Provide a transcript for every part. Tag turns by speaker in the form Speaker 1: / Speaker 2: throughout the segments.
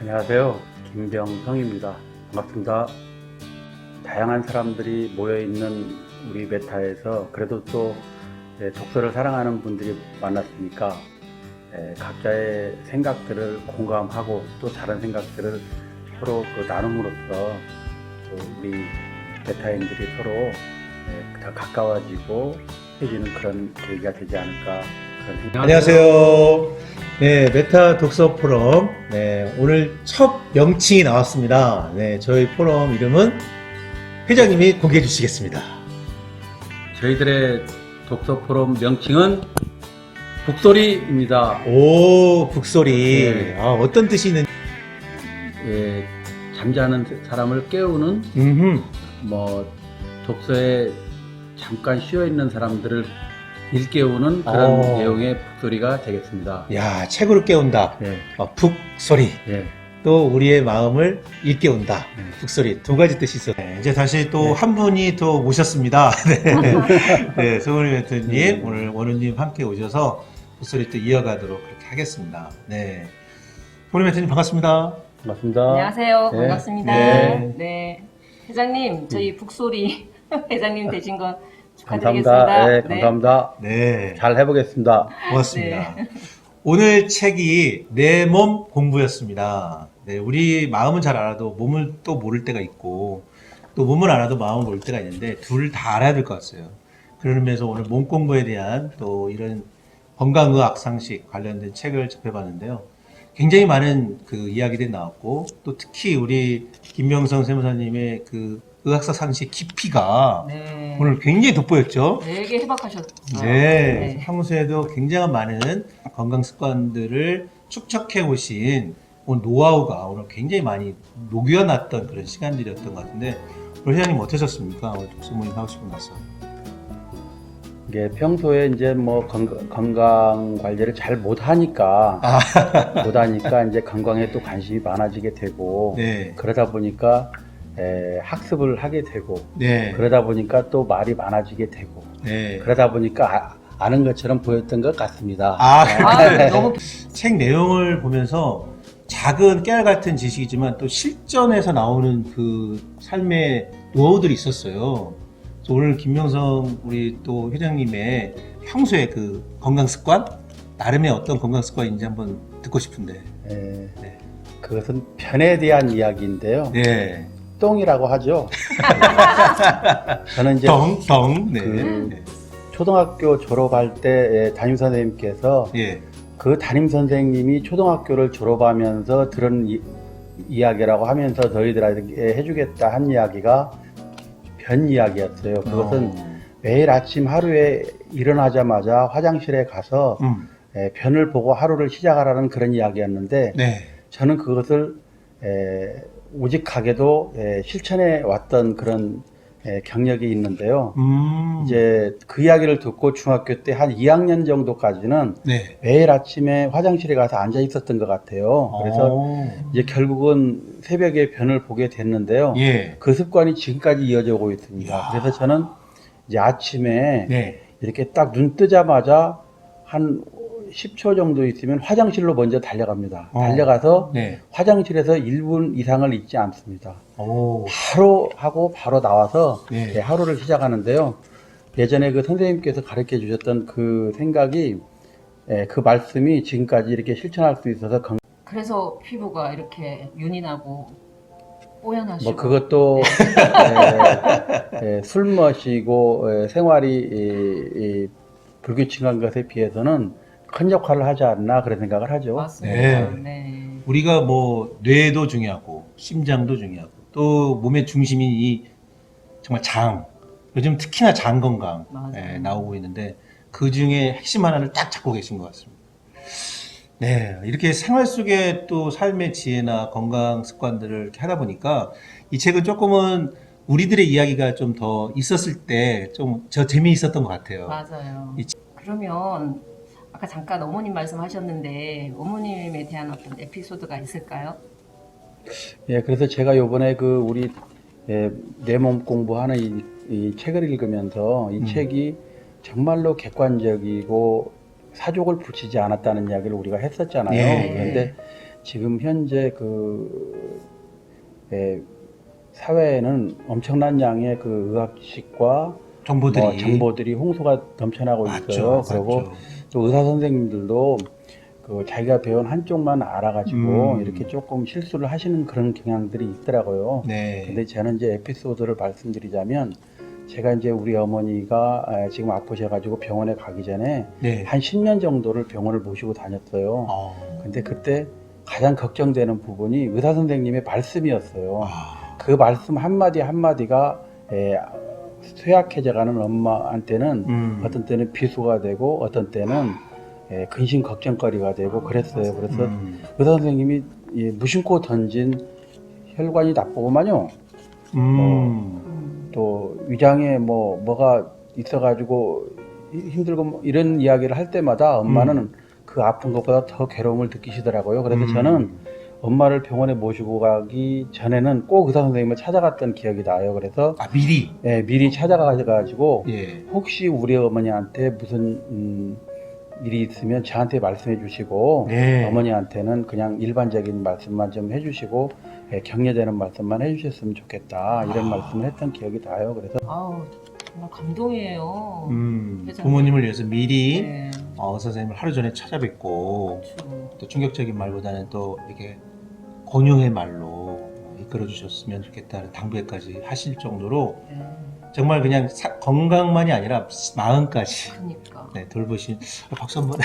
Speaker 1: 안녕하세요. 김병성입니다. 반갑습니다. 다양한 사람들이 모여있는 우리 메타에서 그래도 또 독서를 사랑하는 분들이 많았으니까 각자의 생각들을 공감하고 또 다른 생각들을 서로 나눔으로써 또 우리 메타인들이 서로 더 가까워지고 해지는 그런 계기가 되지 않을까 그런 생각.
Speaker 2: 안녕하세요. 네, 메타 독서 포럼. 네, 오늘 첫 명칭이 나왔습니다. 네, 저희 포럼 이름은 회장님이 공개해 주시겠습니다.
Speaker 1: 저희들의 독서 포럼 명칭은 북소리입니다.
Speaker 2: 오, 북소리.
Speaker 1: 네.
Speaker 2: 어떤 뜻이 있는?
Speaker 1: 잠자는 사람을 깨우는 뭐 독서에 잠깐 쉬어 있는 사람들을 일깨우는 그런 내용의 북소리가 되겠습니다.
Speaker 2: 야, 책으로 깨운다.
Speaker 1: 네.
Speaker 2: 북소리.
Speaker 1: 네.
Speaker 2: 또 우리의 마음을 일깨운다.
Speaker 1: 네.
Speaker 2: 북소리. 두 가지 뜻이 있어요. 네, 이제 다시 또
Speaker 1: 네.
Speaker 2: 한 분이 또 모셨습니다. 네. 네, 소은이 멘토님, 오늘 원우님 함께 오셔서 북소리 또 이어가도록 그렇게 하겠습니다. 네. 소은이 멘토님 반갑습니다.
Speaker 1: 반갑습니다.
Speaker 3: 안녕하세요.
Speaker 1: 네.
Speaker 3: 반갑습니다.
Speaker 2: 네.
Speaker 3: 네. 회장님, 저희 북소리 회장님 되신 건
Speaker 1: 감사합니다.
Speaker 3: 축하드리겠습니다.
Speaker 1: 네, 감사합니다.
Speaker 2: 네.
Speaker 1: 잘 해보겠습니다.
Speaker 2: 고맙습니다. 오늘 책이 내 몸 공부였습니다. 네, 우리 마음은 잘 알아도 몸을 또 모를 때가 있고 또 몸을 알아도 마음을 모를 때가 있는데 둘 다 알아야 될 것 같아요. 그런 의미에서 오늘 몸 공부에 대한 또 이런 건강의학 상식 관련된 책을 접해봤는데요. 굉장히 많은 그 이야기들이 나왔고 또 특히 우리 김명성 세무사님의 그 의학사 상식 깊이가
Speaker 3: 네.
Speaker 2: 오늘 굉장히 돋보였죠.
Speaker 3: 되게 해박하셨어요.
Speaker 2: 네, 평소에도 굉장히 많은 건강 습관들을 축적해 오신 오늘 노하우가 오늘 굉장히 많이 녹여놨던 그런 시간들이었던 것 같은데 우리 회장님 어떠셨습니까? 오늘 독서 모임 하고 싶고 나서.
Speaker 1: 이게 평소에 이제 뭐 건강 관리를 잘 못하니까 이제 건강에 또 관심이 많아지게 되고
Speaker 2: 네,
Speaker 1: 그러다 보니까 학습을 하게 되고
Speaker 2: 네,
Speaker 1: 그러다 보니까 또 말이 많아지게 되고
Speaker 2: 네.
Speaker 1: 그러다 보니까 아는 것처럼 보였던 것 같습니다.
Speaker 3: 너무
Speaker 2: 책 내용을 보면서 작은 깨알 같은 지식이지만 또 실전에서 나오는 그 삶의 노하우들이 있었어요. 그래서 오늘 김명성 우리 또 회장님의 평소의 그 건강 습관, 나름의 어떤 건강 습관인지 한번 듣고 싶은데.
Speaker 1: 네.
Speaker 2: 네.
Speaker 1: 그것은 편에 대한 이야기인데요.
Speaker 2: 네.
Speaker 1: 똥이라고 하죠. 저는 이제
Speaker 2: 덩. 네.
Speaker 1: 그 초등학교 졸업할 때 담임 선생님께서
Speaker 2: 예.
Speaker 1: 그 담임 선생님이 초등학교를 졸업하면서 들은 이야기라고 하면서 저희들에게 해주겠다 한 이야기가 변 이야기였어요. 그것은 매일 아침 하루에 일어나자마자 화장실에 가서 변을 보고 하루를 시작하라는 그런 이야기였는데
Speaker 2: 네.
Speaker 1: 저는 그것을 오직하게도 실천해 왔던 그런 경력이 있는데요. 이제 그 이야기를 듣고 중학교 때 한 2학년 정도까지는
Speaker 2: 네.
Speaker 1: 매일 아침에 화장실에 가서 앉아 있었던 것 같아요. 그래서 이제 결국은 새벽에 변을 보게 됐는데요.
Speaker 2: 예.
Speaker 1: 그 습관이 지금까지 이어져 오고 있습니다.
Speaker 2: 이야.
Speaker 1: 그래서 저는 이제 아침에
Speaker 2: 네.
Speaker 1: 이렇게 딱 눈 뜨자마자 한 10초 정도 있으면 화장실로 먼저 달려갑니다. 달려가서
Speaker 2: 네.
Speaker 1: 화장실에서 1분 이상을 있지 않습니다.
Speaker 2: 오.
Speaker 1: 바로 하고 바로 나와서
Speaker 2: 네.
Speaker 1: 하루를 시작하는데요. 예전에 그 선생님께서 가르쳐 주셨던 그 생각이 그 말씀이 지금까지 이렇게 실천할 수 있어서
Speaker 3: 그래서 피부가 이렇게 윤이 나고 뽀얀하시고.
Speaker 1: 뭐 그것도 술 마시고 생활이 불규칙한 것에 비해서는 큰 역할을 하지 않나 그런 생각을 하죠.
Speaker 3: 맞습니다.
Speaker 2: 네.
Speaker 3: 네.
Speaker 2: 우리가 뭐 뇌도 중요하고 심장도 중요하고 또 몸의 중심인 이 정말 장, 요즘 특히나 장 건강
Speaker 3: 맞아요.
Speaker 2: 나오고 있는데 그 중에 핵심 하나를 딱 잡고 계신 것 같습니다. 네, 이렇게 생활 속에 또 삶의 지혜나 건강 습관들을 이렇게 하다 보니까 이 책은 조금은 우리들의 이야기가 좀 더 있었을 때 좀 저 재미있었던 것 같아요.
Speaker 3: 맞아요. 그러면 아까 잠깐 어머님 말씀하셨는데 어머님에 대한 어떤 에피소드가 있을까요?
Speaker 1: 예, 그래서 제가 요번에 그 우리 내 몸 공부하는 이 책을 읽으면서 이 책이 정말로 객관적이고 사족을 붙이지 않았다는 이야기를 우리가 했었잖아요.
Speaker 2: 예.
Speaker 1: 그런데 지금 현재 사회에는 엄청난 양의 그 의학 지식과
Speaker 2: 정보들이
Speaker 1: 정보들이 홍수가 넘쳐나고 있어요. 그리고
Speaker 2: 맞죠.
Speaker 1: 또 의사 선생님들도 자기가 배운 한쪽만 알아가지고
Speaker 2: 음.
Speaker 1: 이렇게 조금 실수를 하시는 그런 경향들이 있더라고요.
Speaker 2: 네.
Speaker 1: 근데 저는 이제 에피소드를 말씀드리자면, 제가 이제 우리 어머니가 지금 아프셔가지고 병원에 가기 전에
Speaker 2: 네.
Speaker 1: 한 10년 정도를 병원을 모시고 다녔어요. 근데 그때 가장 걱정되는 부분이 의사 선생님의 말씀이었어요. 그 말씀 한마디 한마디가 쇠약해져가는 엄마한테는 어떤 때는 비수가 되고 어떤 때는 근심 걱정거리가 되고 그랬어요. 그래서 의사 선생님이 무심코 던진 혈관이 나쁘고만요. 또 위장에 뭐가 있어가지고 힘들고 이런 이야기를 할 때마다 엄마는 그 아픈 것보다 더 괴로움을 느끼시더라고요. 그래서 저는 엄마를 병원에 모시고 가기 전에는 꼭 의사 선생님을 찾아갔던 기억이 나요. 그래서
Speaker 2: 미리
Speaker 1: 미리 찾아가가지고
Speaker 2: 예.
Speaker 1: 혹시 우리 어머니한테 무슨 일이 있으면 저한테 말씀해 주시고
Speaker 2: 네.
Speaker 1: 어머니한테는 그냥 일반적인 말씀만 좀 해주시고 격려되는 말씀만 해주셨으면 좋겠다, 이런 말씀을 했던 기억이 나요. 그래서
Speaker 3: 아우, 정말 감동이에요. 회장님.
Speaker 2: 부모님을 위해서 미리
Speaker 3: 네.
Speaker 2: 의사 선생님을 하루 전에 찾아뵙고
Speaker 3: 그렇죠.
Speaker 2: 또 충격적인 말보다는 또 이렇게 권유의 말로 이끌어 주셨으면 좋겠다는 당부까지 하실 정도로
Speaker 3: 네.
Speaker 2: 정말 그냥 건강만이 아니라 마음까지
Speaker 3: 그러니까.
Speaker 2: 돌보신 박수 한번.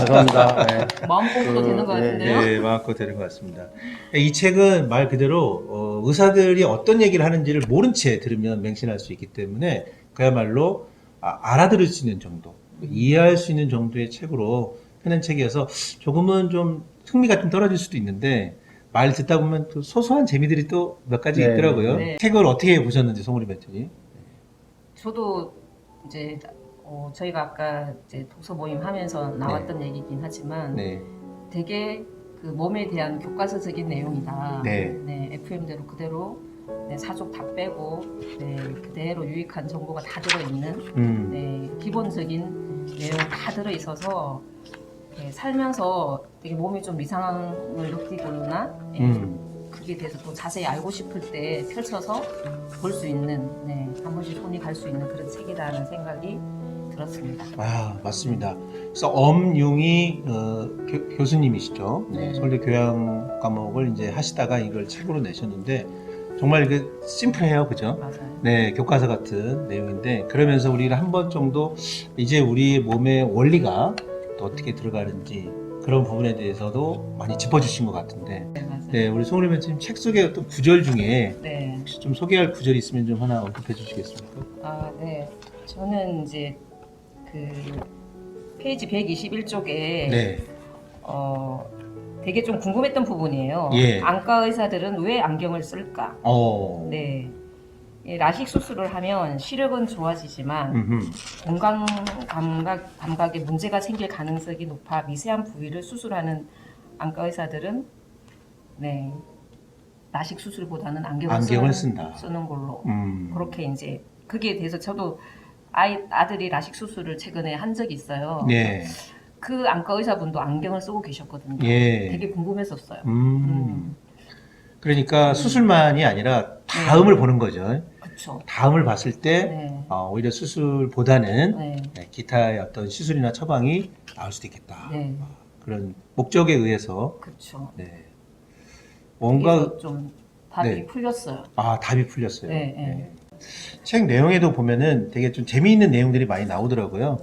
Speaker 1: 죄송합니다.
Speaker 3: 마음 공부도 되는 것 같은데요.
Speaker 2: 네, 마음껏 되는 것 같습니다. 이 책은 말 그대로 의사들이 어떤 얘기를 하는지를 모른 채 들으면 맹신할 수 있기 때문에 그야말로 알아들을 수 있는 정도, 이해할 수 있는 정도의 책으로 펴낸 책이어서 조금은 좀 흥미가 좀 떨어질 수도 있는데 말 듣다 보면 또 소소한 재미들이 또 몇 가지
Speaker 1: 네,
Speaker 2: 있더라고요.
Speaker 3: 네.
Speaker 2: 책을 어떻게 보셨는지 송우리 멘토님.
Speaker 3: 저도 이제 저희가 아까 이제 독서 모임 하면서 나왔던 얘기긴 하지만
Speaker 2: 네.
Speaker 3: 되게 그 몸에 대한 교과서적인 내용이다.
Speaker 2: 네.
Speaker 3: FM대로 그대로 사족 다 빼고 그대로 유익한 정보가 다 들어있는 기본적인 내용 다 들어있어서 살면서 되게 몸이 좀 이상함을 느끼거나 그게 대해서 또 자세히 알고 싶을 때 펼쳐서 볼 수 있는 한 번씩 손이 갈 수 있는 그런 책이라는 생각이 들었습니다.
Speaker 2: 맞습니다. 그래서 엄융이 교수님이시죠.
Speaker 3: 네.
Speaker 2: 서울대 교양 과목을 이제 하시다가 이걸 책으로 내셨는데 정말 심플해요, 그죠?
Speaker 3: 맞아요.
Speaker 2: 네, 교과서 같은 내용인데 그러면서 우리를 한 번 정도 이제 우리 몸의 원리가 또 어떻게 들어가는지 그런 부분에 대해서도 많이 짚어주신 것 같은데,
Speaker 3: 네, 맞아요.
Speaker 2: 네, 우리 송우리 멘토님 책 속에 어떤 구절 중에
Speaker 3: 네.
Speaker 2: 혹시 좀 소개할 구절이 있으면 좀 하나 언급해 주시겠습니까?
Speaker 3: 네. 저는 이제 그 페이지 121쪽에
Speaker 2: 네,
Speaker 3: 되게 좀 궁금했던 부분이에요.
Speaker 2: 예.
Speaker 3: 안과 의사들은 왜 안경을 쓸까? 네. 라식 수술을 하면 시력은 좋아지지만 공간 감각에 문제가 생길 가능성이 높아 미세한 부위를 수술하는 안과 의사들은 라식 수술보다는 안경을 쓰는 걸로 그렇게 이제 거기에 대해서 저도 아들이 라식 수술을 최근에 한 적이 있어요.
Speaker 2: 네.
Speaker 3: 그 안과 의사분도 안경을 쓰고 계셨거든요.
Speaker 2: 예.
Speaker 3: 되게 궁금했었어요.
Speaker 2: 그러니까 수술만이 아니라 다음을 보는 거죠.
Speaker 3: 그렇죠.
Speaker 2: 다음을 봤을 때 오히려 수술보다는 기타의 어떤 시술이나 처방이 나을 수도 있겠다. 그런 목적에 의해서
Speaker 3: 그렇죠.
Speaker 2: 뭔가
Speaker 3: 좀 답이 풀렸어요.
Speaker 2: 답이 풀렸어요.
Speaker 3: 네.
Speaker 2: 책 내용에도 보면은 되게 좀 재미있는 내용들이 많이 나오더라고요.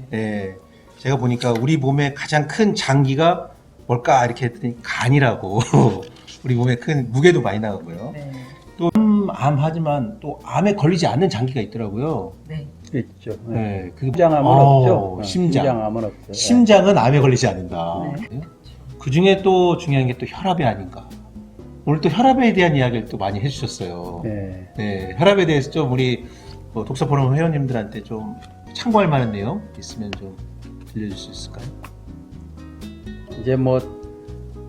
Speaker 3: 네.
Speaker 2: 제가 보니까 우리 몸의 가장 큰 장기가 뭘까 이렇게 했더니 간이라고 우리 몸에 큰 무게도 많이 나오고요.
Speaker 3: 네.
Speaker 2: 또 암하지만 또 암에 걸리지 않는 장기가 있더라고요.
Speaker 3: 네.
Speaker 1: 있죠.
Speaker 2: 네, 그
Speaker 1: 심장암은 없죠.
Speaker 2: 심장.
Speaker 1: 심장암은 없죠.
Speaker 2: 심장은 암에 걸리지 않는다.
Speaker 3: 네.
Speaker 2: 그 중에 또 중요한 게 또 혈압이 아닌가. 오늘 또 혈압에 대한 이야기를 또 많이 해주셨어요.
Speaker 1: 네.
Speaker 2: 혈압에 대해서 좀 우리 독서 포럼 회원님들한테 좀 참고할 만한 내용 있으면 좀 들려줄 수 있을까요?
Speaker 1: 이제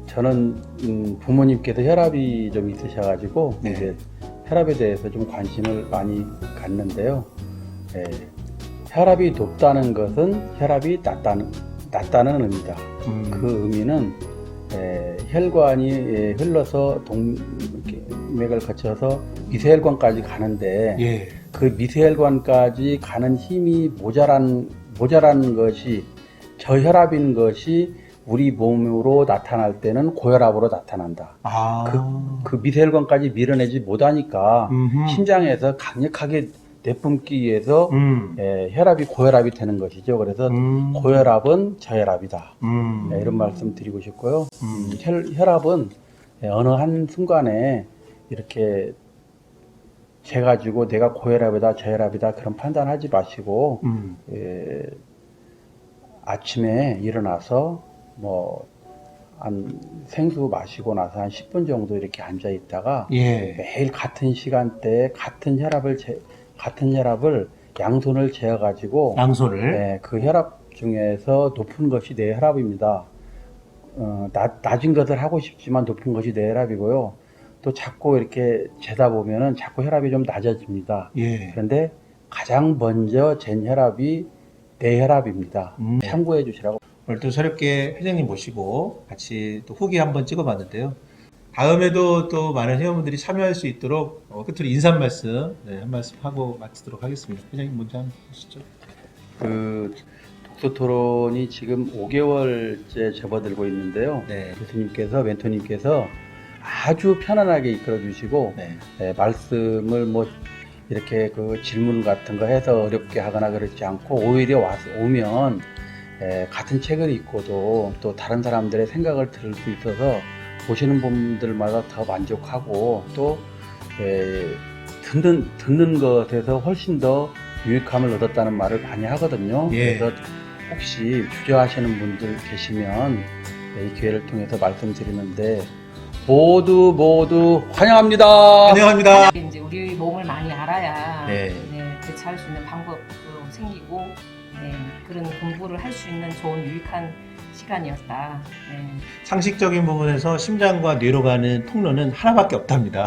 Speaker 1: 저는 부모님께서 혈압이 좀 있으셔가지고 이제 혈압에 대해서 좀 관심을 많이 갖는데요. 혈압이 높다는 것은 혈압이 낮다는 의미다. 그 의미는 혈관이 흘러서 동맥을 거쳐서 미세혈관까지 가는데
Speaker 2: 예.
Speaker 1: 그 미세혈관까지 가는 힘이 모자란 것이 저혈압인 것이 우리 몸으로 나타날 때는 고혈압으로 나타난다. 그 미세혈관까지 밀어내지 못하니까 심장에서 강력하게 내뿜기 위해서 혈압이 고혈압이 되는 것이죠. 그래서 고혈압은 저혈압이다. 이런 말씀 드리고 싶고요. 혈압은 어느 한 순간에 이렇게 재가지고 내가 고혈압이다 저혈압이다 그런 판단하지 마시고 아침에 일어나서 한 생수 마시고 나서 한 10분 정도 이렇게 앉아 있다가
Speaker 2: 예.
Speaker 1: 매일 같은 시간대에 같은 혈압을 양손을 재어 가지고
Speaker 2: 양손을
Speaker 1: 그 혈압 중에서 높은 것이 내 혈압입니다. 낮은 것을 하고 싶지만 높은 것이 내 혈압이고요. 또 자꾸 이렇게 재다 보면은 자꾸 혈압이 좀 낮아집니다.
Speaker 2: 예.
Speaker 1: 그런데 가장 먼저 잰 혈압이 내 혈압입니다. 참고해 주시라고.
Speaker 2: 오늘 또 새롭게 회장님 모시고 같이 또 후기 한번 찍어봤는데요. 다음에도 또 많은 회원분들이 참여할 수 있도록 끝으로 인사 말씀 한 말씀 하고 마치도록 하겠습니다. 회장님 먼저 한번 하시죠.
Speaker 1: 독서 토론이 지금 5개월째 접어들고 있는데요.
Speaker 2: 네.
Speaker 1: 교수님께서 멘토님께서 아주 편안하게 이끌어 주시고 말씀을 이렇게 질문 같은 거 해서 어렵게 하거나 그렇지 않고 오히려 오면 같은 책을 읽고도 또 다른 사람들의 생각을 들을 수 있어서 보시는 분들마다 더 만족하고 또 듣는 것에서 훨씬 더 유익함을 얻었다는 말을 많이 하거든요.
Speaker 2: 예.
Speaker 1: 그래서 혹시 주저하시는 분들 계시면 이 기회를 통해서 말씀드리는데 모두 환영합니다.
Speaker 2: 환영합니다.
Speaker 3: 이제 우리 몸을 많이 알아야
Speaker 2: 네.
Speaker 3: 대처할 수 있는 방법도 생기고 그런 공부를 할 수 있는 좋은 유익한 시간이었다.
Speaker 2: 상식적인 부분에서 심장과 뇌로 가는 통로는 하나밖에 없답니다.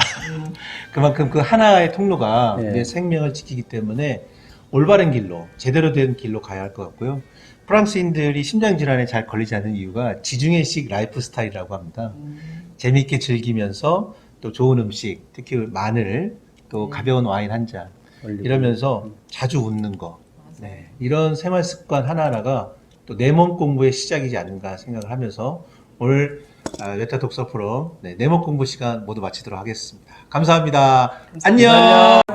Speaker 2: 그만큼 그 하나의 통로가 내 생명을 지키기 때문에 올바른 길로, 제대로 된 길로 가야 할 것 같고요. 프랑스인들이 심장질환에 잘 걸리지 않는 이유가 지중해식 라이프 스타일이라고 합니다. 재미있게 즐기면서 또 좋은 음식, 특히 마늘, 또 가벼운 와인 한 잔, 이러면서 자주 웃는 거. 이런 생활 습관 하나하나가 또 내 몸 공부의 시작이지 않은가 생각을 하면서 오늘 외타 독서 프로 내 몸 공부 시간 모두 마치도록 하겠습니다. 감사합니다. 안녕.